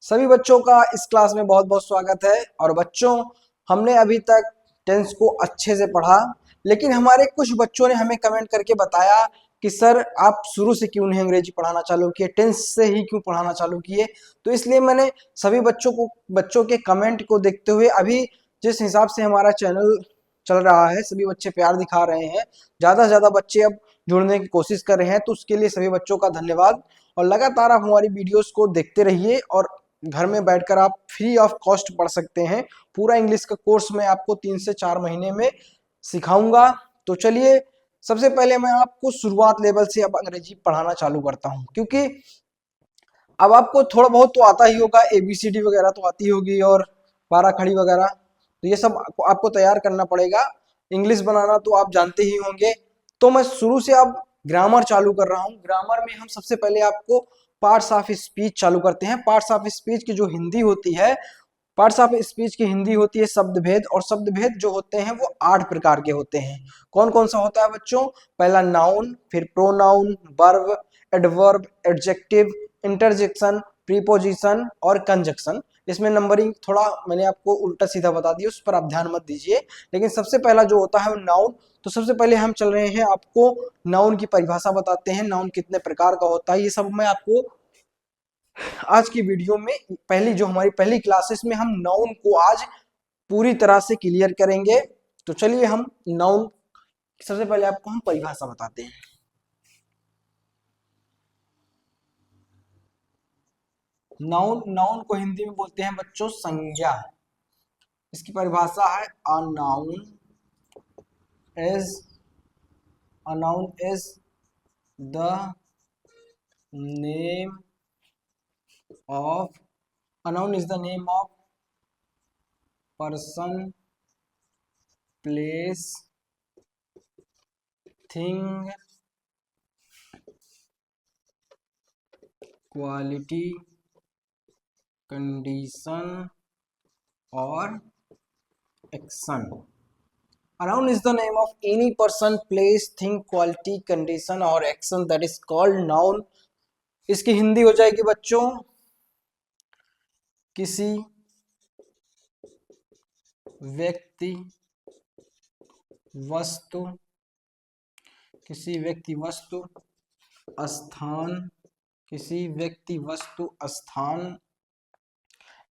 सभी बच्चों का इस क्लास में बहुत बहुत स्वागत है। और बच्चों, हमने अभी तक टेंस को अच्छे से पढ़ा, लेकिन हमारे कुछ बच्चों ने हमें कमेंट करके बताया कि सर आप शुरू से क्यों नहीं अंग्रेजी पढ़ाना चालू किए, टेंस से ही क्यों पढ़ाना चालू किए। तो इसलिए मैंने सभी बच्चों के कमेंट को देखते हुए अभी जिस हिसाब से हमारा चैनल चल रहा है, सभी बच्चे प्यार दिखा रहे हैं, ज़्यादा से ज़्यादा बच्चे अब जुड़ने की कोशिश कर रहे हैं, तो उसके लिए सभी बच्चों का धन्यवाद। और लगातार आप हमारी वीडियोस को देखते रहिए और घर में बैठकर आप फ्री ऑफ कॉस्ट पढ़ सकते हैं। पूरा इंग्लिश का कोर्स मैं आपको 3 से 4 महीने में सिखाऊंगा। तो चलिए, सबसे पहले मैं आपको शुरुआत लेवल से अब अंग्रेजी पढ़ाना चालू करता हूं, क्योंकि अब आपको थोड़ा बहुत तो आता ही होगा, ABCD वगैरह तो आती होगी और पारा खड़ी वगैरह, तो ये सब आपको तैयार करना पड़ेगा। इंग्लिश बनाना तो आप जानते ही होंगे। तो मैं शुरू से अब ग्रामर चालू कर रहा हूँ। ग्रामर में हम सबसे पहले आपको पार्ट्स ऑफ स्पीच चालू करते हैं। पार्ट्स ऑफ स्पीच की जो हिंदी होती है, पार्ट्स ऑफ स्पीच की हिंदी होती है शब्द भेद, और शब्द भेद जो होते हैं वो 8 प्रकार के होते हैं। कौन कौन सा होता है बच्चों? पहला नाउन, फिर pronoun, verb, adverb, adjective, interjection, preposition और कंजक्शन। इसमें नंबरिंग थोड़ा मैंने आपको उल्टा सीधा बता दिया, उस पर आप ध्यान मत दीजिए। लेकिन सबसे पहला जो होता है वो नाउन। तो सबसे पहले हम चल रहे हैं, आपको नाउन की परिभाषा बताते हैं, नाउन कितने प्रकार का होता है, ये सब मैं आपको आज की वीडियो में, हमारी पहली क्लासेस में हम नाउन को आज पूरी तरह से क्लियर करेंगे। तो चलिए हम नाउन, सबसे पहले आपको हम परिभाषा बताते हैं। नाउन, नाउन को हिंदी में बोलते हैं बच्चों संज्ञा। इसकी परिभाषा है is a noun is the name of a noun is the name of person, place, thing, quality, condition और action. A noun is the name of any person, place, thing, quality, condition और action that is called noun. इसकी हिंदी हो जाएगी बच्चों, किसी व्यक्ति, वस्तु, किसी व्यक्ति वस्तु स्थान, किसी व्यक्ति वस्तु स्थान,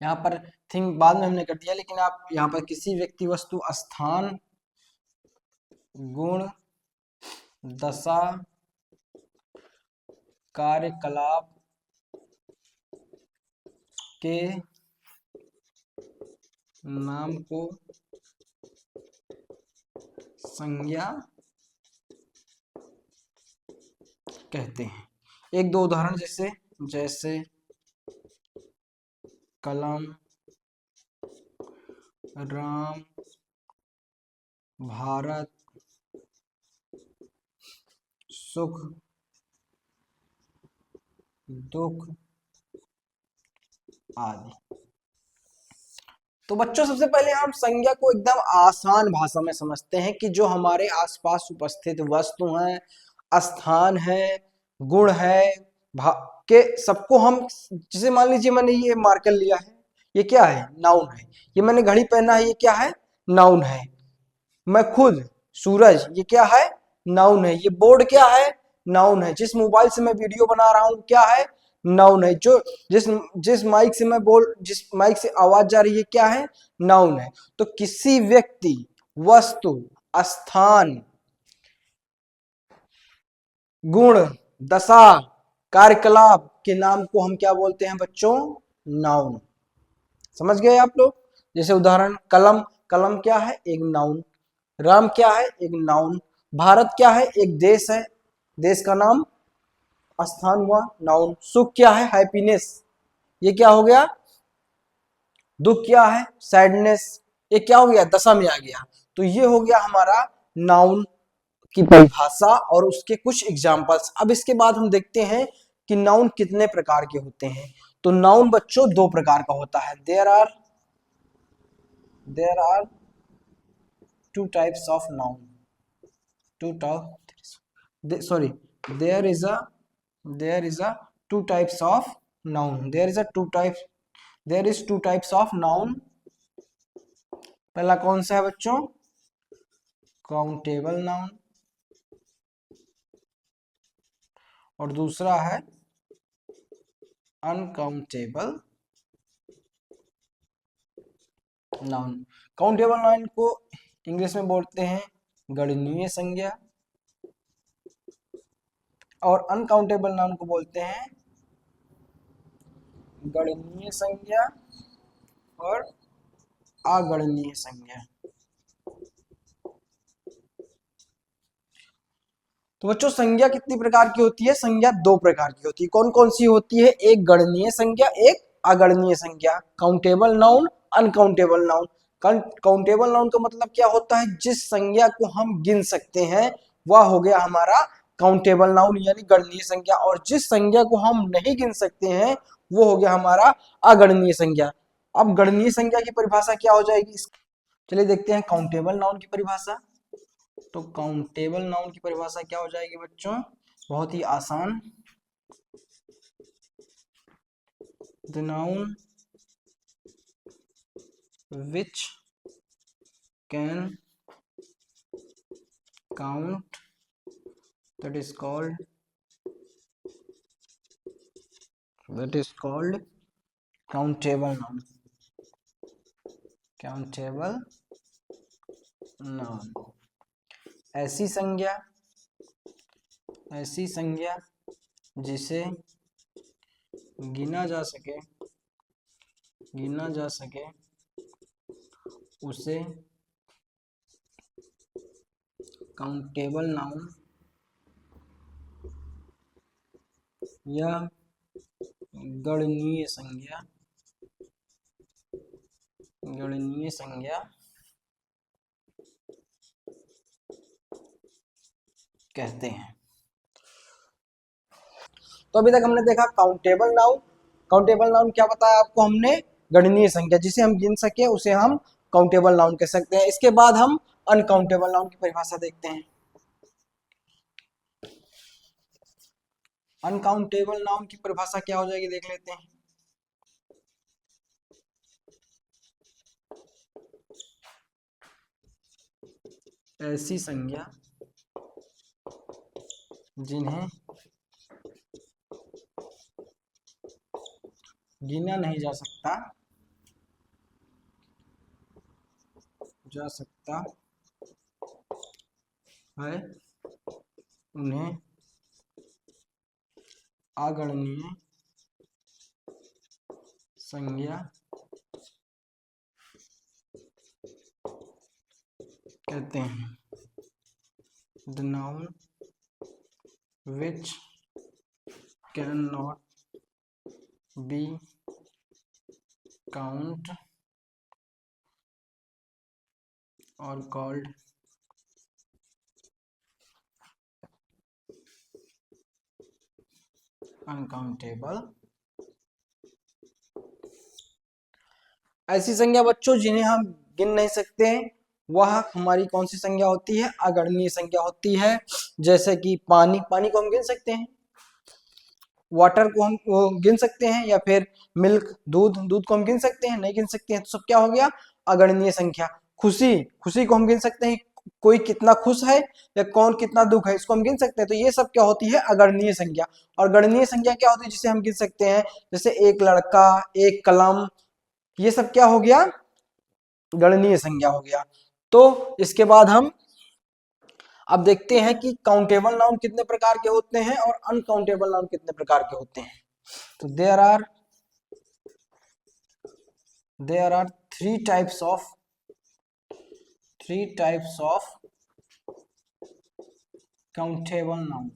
यहाँ पर थिंग बाद में हमने कर दिया, लेकिन आप यहाँ पर किसी व्यक्ति वस्तु स्थान, गुण, दशा, कार्यकलाप के नाम को संज्ञा कहते हैं। एक दो उदाहरण जैसे कलम, राम, भारत, सुख, दुख आदि। तो बच्चों, सबसे पहले हम संज्ञा को एकदम आसान भाषा में समझते हैं कि जो हमारे आसपास उपस्थित वस्तु हैं, स्थान है, गुण है, के सबको हम, जैसे मान लीजिए मैंने ये मार्कर लिया है, ये क्या है? नाउन है। ये मैंने घड़ी पहना है, ये क्या है? नाउन है। मैं खुद, सूरज, ये क्या है? नाउन है। ये बोर्ड क्या है? नाउन है। जिस मोबाइल से मैं वीडियो बना रहा हूं क्या है? नाउन है। जो जिस जिस माइक से आवाज जा रही है क्या है? नाउन है। तो किसी व्यक्ति, वस्तु, स्थान, गुण, दशा, कार्यकलाप के नाम को हम क्या बोलते हैं बच्चों? नाउन। समझ गए आप लोग? जैसे उदाहरण, कलम, कलम क्या है? एक नाउन। राम क्या है? एक नाउन। भारत क्या है? एक देश है, देश का नाम। स्थान हुआ नाउन। सुख क्या है? हैप्पीनेस, ये क्या हो गया? दुख क्या है? सैडनेस, ये क्या हो गया? दशा में आ गया। तो ये हो गया हमारा नाउन की परिभाषा और उसके कुछ एग्जांपल्स। अब इसके बाद हम देखते हैं कि नाउन कितने प्रकार के होते हैं। तो नाउन बच्चों 2 प्रकार का होता है। There are 2 types of noun. There is a 2 types of noun. There is a 2 types there is two types of noun. पहला कौन सा है बच्चों? काउंटेबल नाउन, और दूसरा है अनकाउंटेबल नाउन। काउंटेबल नाउन को इंग्लिश में बोलते हैं गणनीय संज्ञा, और अनकाउंटेबल नाउन को बोलते हैं गणनीय संज्ञा और अगणनीय संज्ञा। तो बच्चों संज्ञा कितनी प्रकार की होती है? संज्ञा दो प्रकार की होती है। कौन कौन सी होती है? एक गणनीय संज्ञा, एक अगणनीय संज्ञा। Countable noun, uncountable noun. Countable noun का मतलब क्या होता है? जिस संज्ञा को हम गिन सकते हैं वह हो गया हमारा काउंटेबल नाउन यानी गणनीय संज्ञा, और जिस संज्ञा को हम नहीं गिन सकते हैं वो हो गया हमारा अगणनीय संज्ञा। अब गणनीय संज्ञा की परिभाषा क्या हो जाएगी? चलिए देखते हैं काउंटेबल नाउन की परिभाषा। तो काउंटेबल नाउन की परिभाषा क्या हो जाएगी बच्चों? बहुत ही आसान। The noun which can count, that is called countable noun। countable noun ऐसी संज्ञा जिसे गिना जा सके उसे काउंटेबल नाउन या गणनीय संज्ञा कहते हैं। तो अभी तक हमने देखा काउंटेबल नाउन। काउंटेबल नाउन क्या बताया आपको हमने? गणनीय संख्या जिसे हम गिन सके उसे हम काउंटेबल नाउन कह सकते हैं। इसके बाद हम अनकाउंटेबल नाउन की परिभाषा देखते हैं। अनकाउंटेबल नाउन की परिभाषा क्या हो जाएगी देख लेते हैं। ऐसी संज्ञा जिन्हें गिना नहीं जा सकता है उन्हें अगणनीय संज्ञा कहते हैं। The noun which can not be count और कॉल्ड अनकाउंटेबल। ऐसी संज्ञा बच्चों जिन्हें हम गिन नहीं सकते हैं वह हमारी कौन सी संज्ञा होती है? अगणनीय संज्ञा होती है। जैसे कि पानी को हम गिन सकते हैं, वाटर को हम गिन सकते हैं, या फिर मिल्क दूध को हम गिन सकते हैं? नहीं गिन सकते हैं। तो सब क्या हो गया? अगणनीय संख्या। खुशी को हम गिन सकते हैं, कोई कितना खुश है या कौन कितना दुख है इसको हम गिन सकते हैं। तो ये सब क्या होती है? अगणनीय संख्या। और गणनीय संख्या क्या होती है? जिसे हम गिन सकते हैं, जैसे एक लड़का, एक कलम, ये सब क्या हो गया? गणनीय संज्ञा हो गया। तो इसके बाद हम अब देखते हैं कि काउंटेबल नाउन कितने प्रकार के होते हैं और अनकाउंटेबल नाउन कितने प्रकार के होते हैं। तो there are three types of countable noun.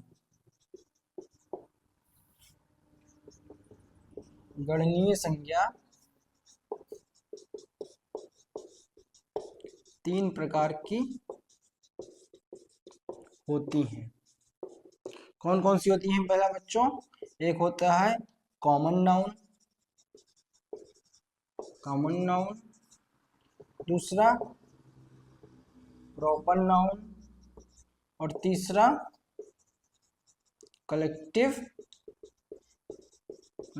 गणनीय संज्ञा तीन प्रकार की होती हैं। कौन कौन सी होती हैं? पहला बच्चों, एक होता है कॉमन नाउन, दूसरा प्रॉपर नाउन, और तीसरा कलेक्टिव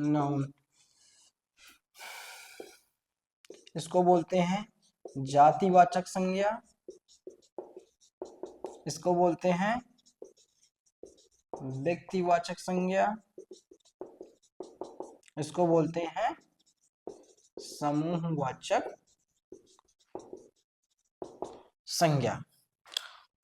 नाउन। इसको बोलते हैं जातिवाचक संज्ञा, इसको बोलते हैं व्यक्तिवाचक संज्ञा, इसको बोलते हैं समूहवाचक संज्ञा।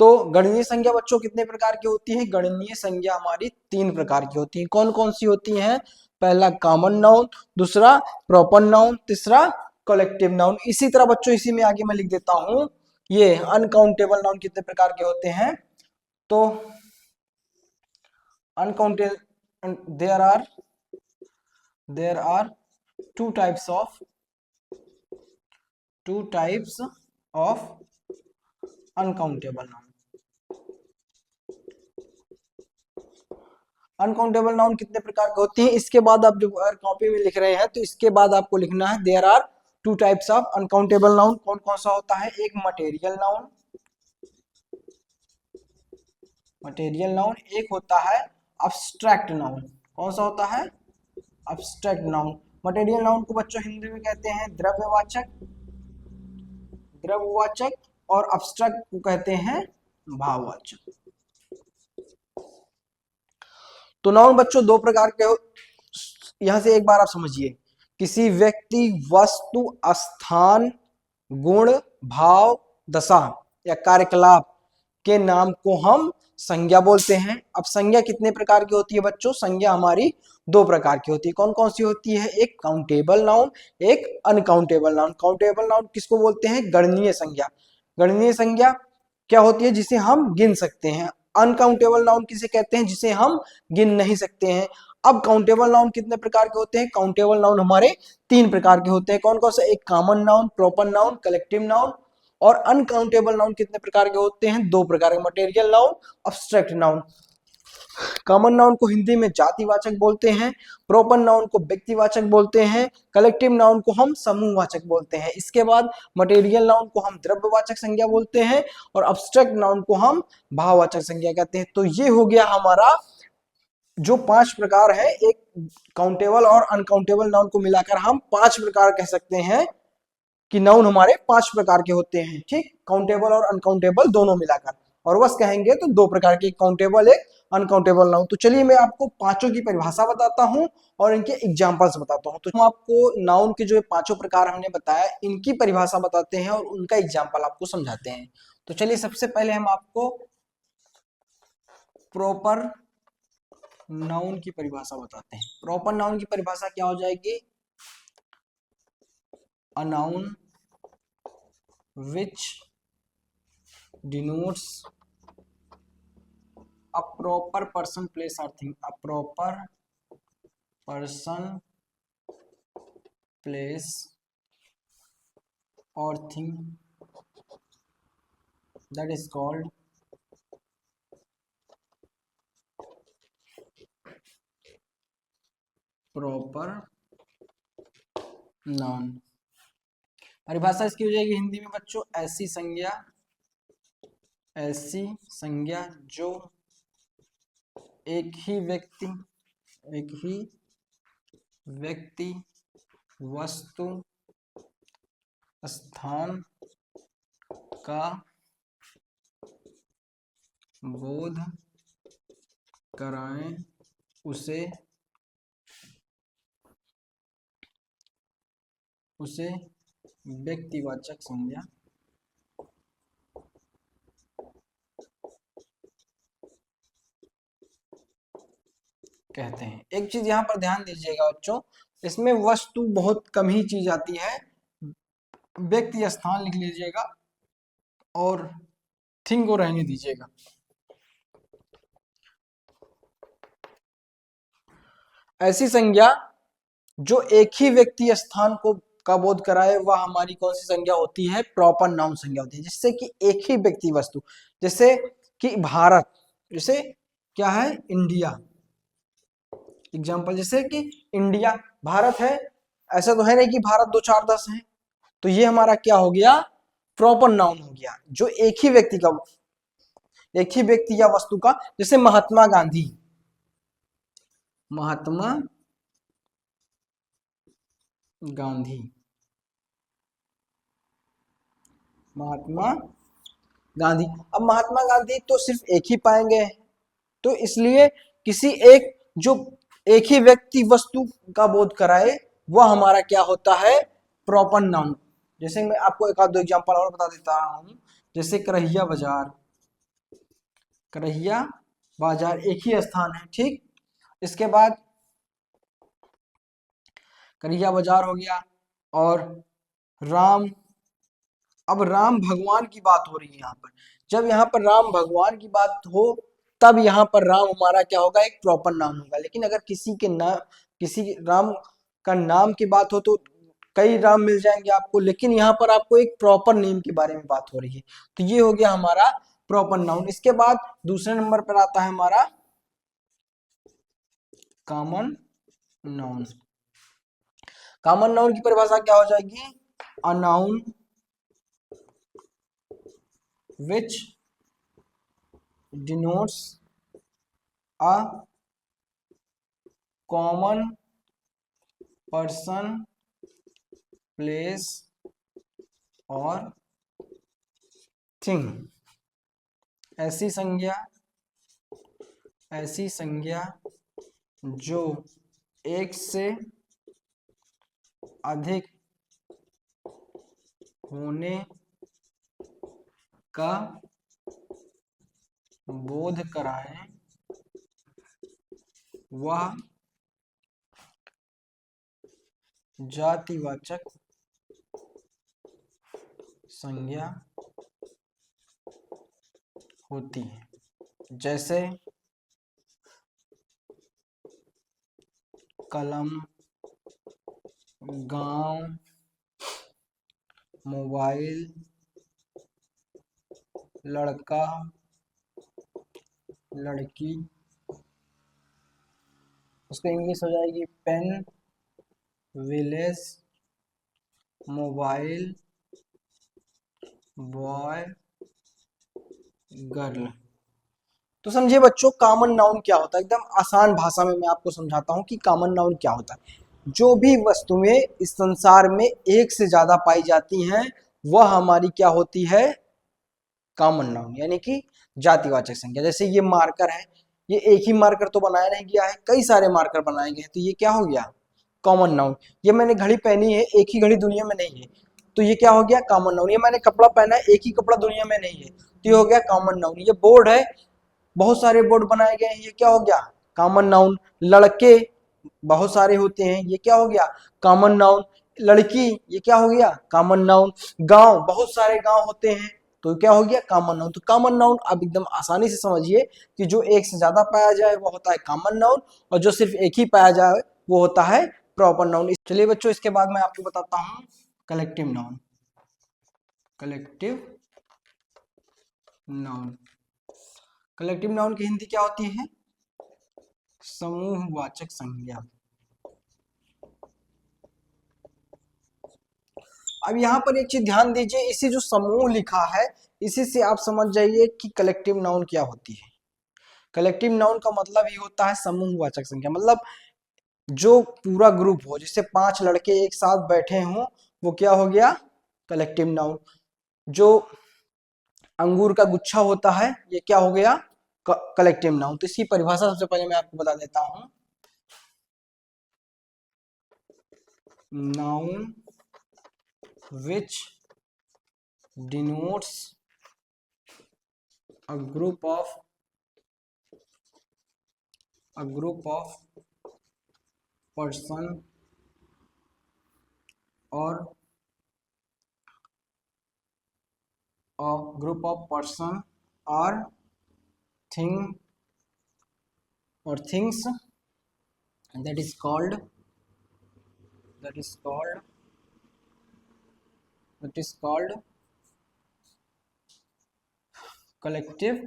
तो गणनीय संज्ञा बच्चों कितने प्रकार की होती है? गणनीय संज्ञा हमारी 3 प्रकार की होती है। कौन कौन सी होती हैं? पहला कॉमन नाउन, दूसरा प्रॉपर नाउन, तीसरा कलेक्टिव नाउन। इसी तरह बच्चों इसी में आगे मैं लिख देता हूं, ये अनकाउंटेबल नाउन कितने प्रकार के होते हैं? तो uncountable there are two types of uncountable noun. Uncountable noun कितने प्रकार के होते हैं? इसके बाद आप जो कॉपी में लिख रहे हैं तो इसके बाद आपको लिखना है there are two types of uncountable noun. कौन कौन सा होता है? एक मटेरियल नाउन, एक होता है अब्स्ट्रैक्ट नाउन। कौन सा होता है? Abstract noun. मटेरियल नाउन को बच्चों हिंदी में कहते हैं द्रव्यवाचक, और अब्स्ट्रैक्ट को कहते हैं भाववाचक। तो नाउन बच्चों 2 प्रकार के हो, यहां से एक बार आप समझिए, किसी व्यक्ति, वस्तु, स्थान, गुण, भाव, दशा या कार्यकलाप के नाम को हम संज्ञा बोलते हैं। अब संज्ञा कितने प्रकार की होती है बच्चों? संज्ञा हमारी 2 प्रकार की होती है। कौन कौन सी होती है? एक काउंटेबल नाउन, एक अनकाउंटेबल नाउन। काउंटेबल नाउन किसको बोलते हैं? गणनीय संज्ञा। गणनीय संज्ञा क्या होती है? जिसे हम गिन सकते हैं। अनकाउंटेबल नाउन किसे कहते हैं? जिसे हम गिन नहीं सकते हैं। अब काउंटेबल नाउन कितने प्रकार के होते हैं? काउंटेबल नाउन हमारे 3 प्रकार के होते हैं। कौन कौन सा? एक common noun, proper noun, collective noun. और अनकाउंटेबल नाउन कितने प्रकार के होते हैं? 2 प्रकार के, material noun, abstract noun. Common noun को हिंदी में जातिवाचक बोलते हैं, प्रॉपर नाउन को व्यक्तिवाचक बोलते हैं, कलेक्टिव नाउन को हम समूहवाचक बोलते हैं। इसके बाद मटेरियल नाउन को हम द्रव्यवाचक संज्ञा बोलते हैं और अब्स्ट्रैक्ट नाउन को हम भाववाचक संज्ञा कहते हैं। तो ये हो गया हमारा जो 5 प्रकार है। एक काउंटेबल और अनकाउंटेबल नाउन को मिलाकर हम 5 प्रकार कह सकते हैं कि नाउन हमारे 5 प्रकार के होते हैं। ठीक, काउंटेबल और अनकाउंटेबल दोनों मिलाकर। और बस कहेंगे तो 2 प्रकार के, काउंटेबल, एक अनकाउंटेबल नाउन। तो चलिए मैं आपको पांचों की परिभाषा बताता हूं और इनके एग्जांपल्स बताता हूं। तो हम आपको नाउन के जो 5 प्रकार हमने बताया इनकी परिभाषा बताते हैं और उनका एग्जाम्पल आपको समझाते हैं। तो चलिए सबसे पहले हम आपको प्रॉपर नाउन की परिभाषा बताते हैं। प्रॉपर नाउन की परिभाषा क्या हो जाएगी? A noun which denotes a proper person, place or thing. A proper person, place or thing, that is called proper noun। परिभाषा इसकी हो जाएगी हिंदी में बच्चों, ऐसी संज्ञा जो एक ही व्यक्ति, वस्तु, स्थान का बोध कराएं, उसे व्यक्तिवाचक संज्ञा कहते हैं। एक चीज यहां पर ध्यान दीजिएगा बच्चों, इसमें वस्तु बहुत कम ही चीज आती है, व्यक्ति, स्थान लिख लीजिएगा और थिंग को रहने दीजिएगा। ऐसी संज्ञा जो एक ही व्यक्ति, स्थान को का बोध कराए वह हमारी कौन सी संज्ञा होती है? प्रॉपर नाउन संज्ञा होती है। जिससे कि एक ही व्यक्ति, वस्तु, जैसे कि भारत, जैसे क्या है? इंडिया। एग्जाम्पल जैसे कि इंडिया, भारत है, ऐसा तो है नहीं कि भारत 2 4 10 है। तो ये हमारा क्या हो गया? प्रॉपर नाउन हो गया, जो एक ही व्यक्ति या वस्तु का। जैसे महात्मा गांधी, महात्मा गांधी। अब महात्मा गांधी तो सिर्फ एक ही पाएंगे, तो इसलिए किसी एक जो एक ही व्यक्ति वस्तु का बोध कराए वह हमारा क्या होता है, प्रॉपर नाउन। जैसे मैं आपको एक आध दो एग्जांपल और बता देता हूं, जैसे करहिया बाजार, करहिया बाजार एक ही स्थान है, ठीक। इसके बाद करहिया बाजार हो गया, और राम, अब राम भगवान की बात हो रही है यहाँ पर, जब यहाँ पर राम भगवान की बात हो तब यहाँ पर राम हमारा क्या होगा, एक प्रॉपर नाम होगा। लेकिन अगर किसी के नाम, किसी राम का नाम की बात हो तो कई राम मिल जाएंगे आपको, लेकिन यहाँ पर आपको एक प्रॉपर नेम के बारे में बात हो रही है, तो ये हो गया हमारा प्रॉपर नाउन। इसके बाद दूसरे नंबर पर आता है हमारा कॉमन नाउन। कॉमन नाउन की परिभाषा क्या हो जाएगी, a noun which denotes a common person, place or thing। ऐसी संज्ञा जो एक से अधिक होने का बोध कराए वह जातिवाचक संज्ञा होती है। जैसे कलम, गांव, मोबाइल, लड़का, लड़की, उसको इंग्लिश हो जाएगी pen, village, mobile, boy, girl. तो समझिए बच्चों, कॉमन नाउन क्या होता है, एकदम आसान भाषा में मैं आपको समझाता हूं कि कॉमन नाउन क्या होता है। जो भी वस्तुएं इस संसार में एक से ज्यादा पाई जाती हैं वह हमारी क्या होती है, कॉमन नाउन, यानी कि जातिवाचक संज्ञा। जैसे ये मार्कर है, ये एक ही मार्कर तो बनाया नहीं गया है, कई सारे मार्कर बनाए गए हैं, तो ये क्या हो गया, कॉमन नाउन। ये मैंने घड़ी पहनी है, एक ही घड़ी दुनिया में नहीं है, तो ये क्या हो गया, कॉमन नाउन। ये मैंने कपड़ा पहना है, एक ही कपड़ा दुनिया में नहीं है, तो ये हो गया कॉमन नाउन। ये बोर्ड है, बहुत सारे बोर्ड बनाए गए हैं, ये क्या हो गया, कॉमन नाउन। लड़के बहुत सारे होते हैं, ये क्या हो गया, कॉमन नाउन। लड़की, ये क्या हो गया, कॉमन नाउन। गांव, बहुत सारे गांव होते हैं, तो क्या हो गया, कॉमन नाउन। तो कॉमन नाउन आप एकदम आसानी से समझिए कि जो एक से ज्यादा पाया जाए वो होता है कॉमन नाउन, और जो सिर्फ एक ही पाया जाए वो होता है प्रॉपर नाउन। चलिए बच्चों, इसके बाद मैं आपको बताता हूं collective noun. Collective noun, collective noun की हिंदी क्या होती है, समूहवाचक संज्ञा। अब यहाँ पर एक चीज ध्यान दीजिए, इसी जो समूह लिखा है इसी से आप समझ जाइए कि कलेक्टिव नाउन क्या होती है। कलेक्टिव नाउन का मतलब ही होता है समूहवाचक संख्या, मतलब जो पूरा ग्रुप हो, जैसे 5 लड़के एक साथ बैठे हों, वो क्या हो गया, कलेक्टिव नाउन। जो अंगूर का गुच्छा होता है ये क्या हो गया, कलेक्टिव नाउन। तो इसकी परिभाषा सबसे पहले मैं आपको बता देता हूं, noun which denotes a group of person or a group of person or thing or things that is called collective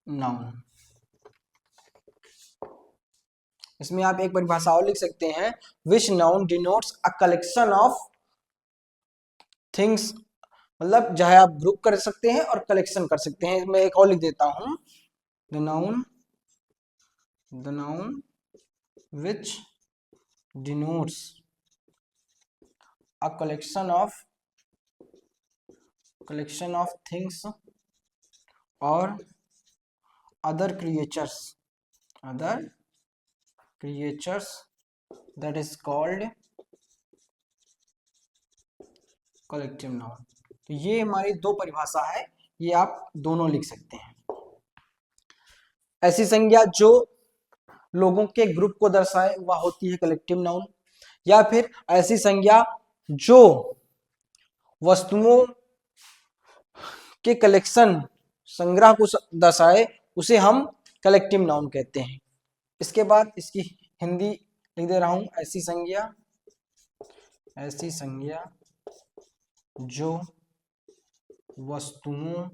noun। इसमें आप एक परिभाषा और लिख सकते हैं, which noun denotes a collection of things, मतलब चाहे आप ग्रुप कर सकते हैं और कलेक्शन कर सकते हैं। मैं एक और लिख देता हूं, the noun which denotes a collection of collection of things or other creatures that is called collective noun। तो ये हमारी दो परिभाषा है, ये आप दोनों लिख सकते हैं। ऐसी संज्ञा जो लोगों के ग्रुप को दर्शाए वह होती है कलेक्टिव नाउन, या फिर ऐसी संज्ञा जो वस्तुओं के कलेक्शन संग्रह को दर्शाए उसे हम कलेक्टिव नाउन कहते हैं। इसके बाद इसकी हिंदी लिख दे रहा हूं, ऐसी संज्ञा जो वस्तुओं,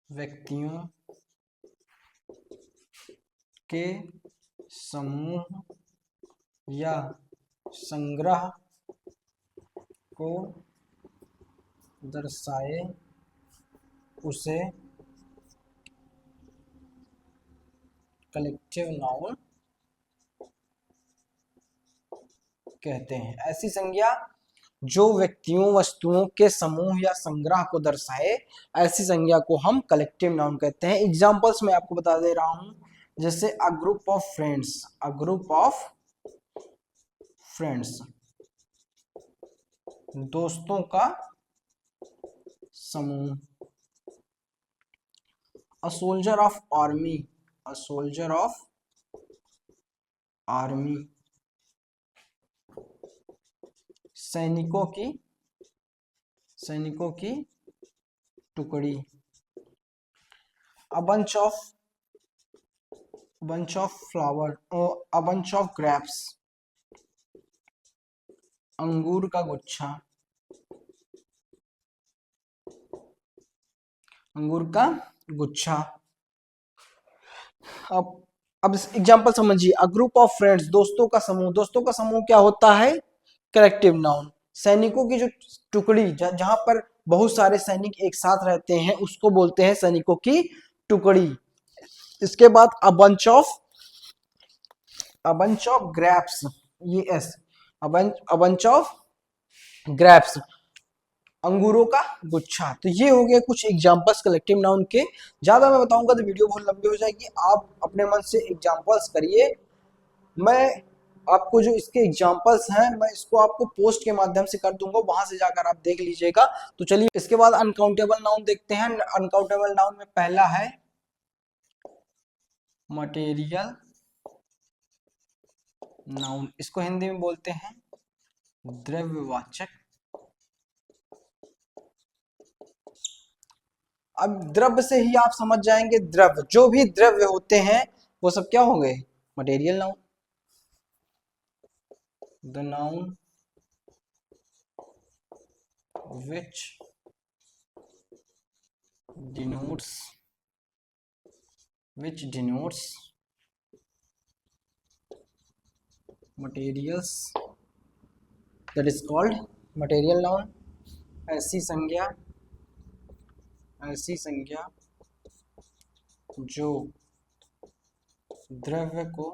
व्यक्तियों के समूह या संग्रह को दर्शाए उसे कलेक्टिव नाउन कहते हैं। ऐसी संज्ञा जो व्यक्तियों, वस्तुओं के समूह या संग्रह को दर्शाए, ऐसी संज्ञा को हम कलेक्टिव नाउन कहते हैं। एग्जांपल्स मैं आपको बता दे रहा हूं, जैसे अ ग्रुप ऑफ फ्रेंड्स, दोस्तों का समूह। अ सोल्जर ऑफ आर्मी, सैनिकों की टुकड़ी। A bunch of flower, a bunch of grapes, अंगूर का गुच्छा। अब एग्जांपल समझिए। अ ग्रुप ऑफ फ्रेंड्स, दोस्तों का समूह क्या होता है? Collective noun. सैनिकों की जो टुकड़ी, जहां पर बहुत सारे सैनिक एक साथ रहते हैं उसको बोलते हैं सैनिकों की टुकड़ी। इसके बाद अ बंच ऑफ ग्रेप्स, ये S, a bunch of grapes, अंगूरों का गुच्छा। तो ये हो गए कुछ एग्जांपल्स कलेक्टिव नाउन के। ज्यादा मैं बताऊंगा तो वीडियो बहुत लंबी हो जाएगी, आप अपने मन से एग्जांपल्स करिए। मैं आपको जो इसके एग्जांपल्स हैं मैं इसको आपको पोस्ट के माध्यम से कर दूंगा, वहां से जाकर आप देख लीजिएगा। तो चलिए इसके बाद अनकाउंटेबल नाउन देखते हैं। अनकाउंटेबल नाउन में पहला है मटेरियल नाउन, इसको हिंदी में बोलते हैं द्रव्यवाचक। अब द्रव्य से ही आप समझ जाएंगे, द्रव्य, जो भी द्रव्य होते हैं वो सब क्या होंगे? Material noun. The noun which denotes materials, that is called material noun। ऐसी संज्ञा जो द्रव्य को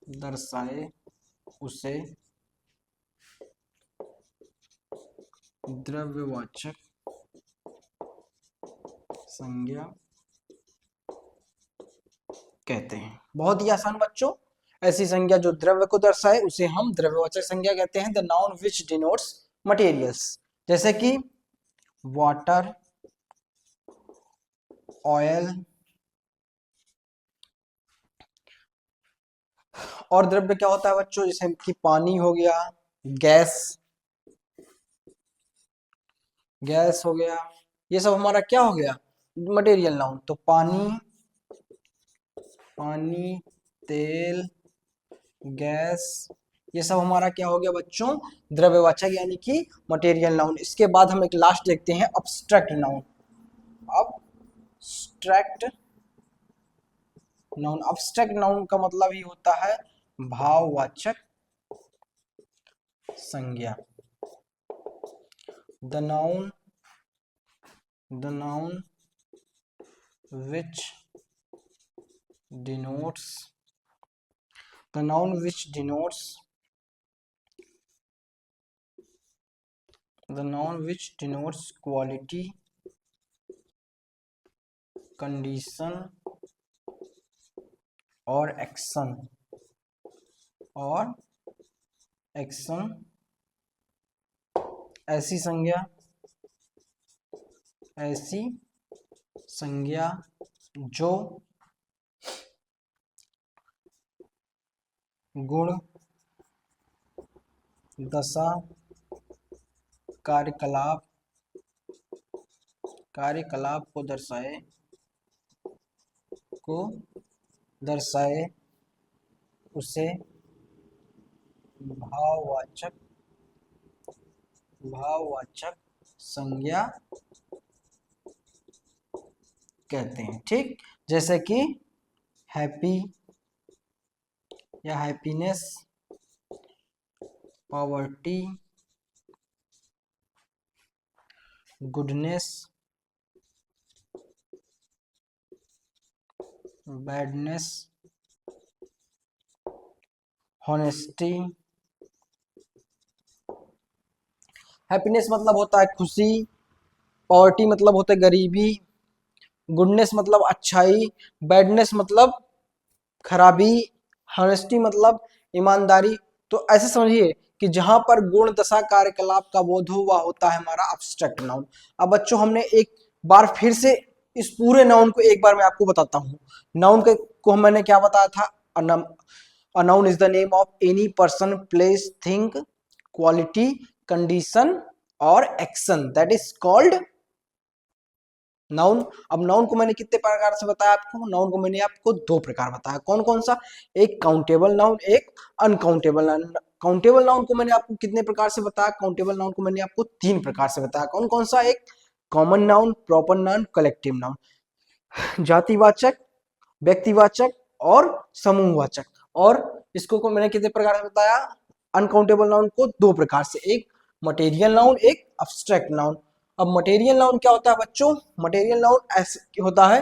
दर्शाए उसे द्रव्यवाचक संज्ञा कहते हैं। बहुत ही आसान बच्चों, ऐसी संज्ञा जो द्रव्य को दर्शाए उसे हम द्रव्यवाचक संज्ञा कहते हैं। The noun which denotes materials, जैसे कि वाटर, ऑयल। और द्रव्य क्या होता है बच्चों? जैसे कि पानी हो गया, गैस हो गया, ये सब हमारा क्या हो गया? Material noun. तो पानी, तेल, गैस, ये सब हमारा क्या हो गया बच्चों? द्रव्यवाचक यानी कि मटेरियल नाउन। इसके बाद हम एक लास्ट देखते हैं अब्स्ट्रैक्ट नाउन। अब्स्ट्रैक्ट नाउन का मतलब ही होता है भाववाचक संज्ञा। The noun which denotes the noun which denotes quality, condition और एक्शन ऐसी संज्ञा जो गुण, दशा, कार्यकलाप को दर्शाए उसे भाववाचक संज्ञा कहते हैं। ठीक, जैसे कि हैप्पी या happiness, poverty, goodness, badness, honesty. Happiness मतलब होता है खुशी, पॉवर्टी मतलब होता है गरीबी, गुडनेस मतलब अच्छाई, बैडनेस मतलब खराबी, हॉनेस्टी मतलब ईमानदारी। तो ऐसे समझिए कि जहां पर गुण, दशा, कार्यकलाप का बोध हो वह होता है हमारा एब्स्ट्रैक्ट नाउन। अब बच्चों हमने एक बार फिर से इस पूरे नाउन को एक बार मैं आपको बताता हूँ। नाउन को मैंने क्या बताया था? A noun is the name of any person, place, thing, quality, condition और action that is called noun. अब नाउन को मैंने कितने प्रकार से बताया आपको? नाउन को मैंने आपको दो प्रकार बताया। कौन कौन सा? एक काउंटेबल नाउन, एक अनकाउंटेबल नाउन। काउंटेबल नाउन को मैंने आपको कितने प्रकार से बताया? काउंटेबल नाउन को मैंने आपको तीन प्रकार से बताया। कौन कौन सा? एक common noun, proper noun, collective noun. जातिवाचक, व्यक्तिवाचक और समूहवाचक। और इसको को मैंने कितने प्रकार से बताया? अनकाउंटेबल नाउन को दो प्रकार से, एक मटेरियल नाउन, एक एब्स्ट्रैक्ट नाउन। अब मटेरियल नाउन क्या होता है बच्चों? मटेरियल नाउन ऐसे होता है,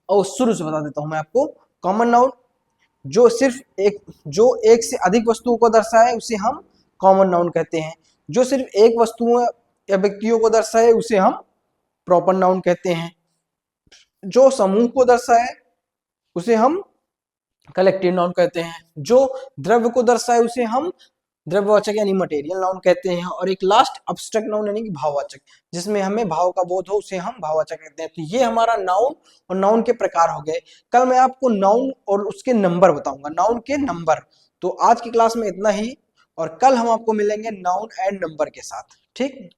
और शुरू से बता देता हूं मैं आपको। कॉमन नाउन जो एक से अधिक वस्तुओं को दर्शाए उसे हम कॉमन नाउन कहते हैं। जो सिर्फ एक वस्तुओं या व्यक्तियों को दर्शाए उसे हम प्रॉपर नाउन कहते हैं। जो समूह को दर्शाए उसे हम कलेक्टिव नाउन कहते हैं। जो द्रव्य को दर्शाए उसे हम द्रव्यवाचक यानी मटेरियल नाउन कहते हैं। और एक लास्ट एब्स्ट्रैक्ट नाउन यानी कि भाववाचक, जिसमें हमें भाव का बोध हो उसे हम भाववाचक कहते हैं। तो ये हमारा नाउन और नाउन के प्रकार हो गए। कल मैं आपको नाउन और उसके नंबर बताऊंगा, नाउन के नंबर। तो आज की क्लास में इतना ही, और कल हम आपको मिलेंगे नाउन एंड नंबर के साथ। ठीक।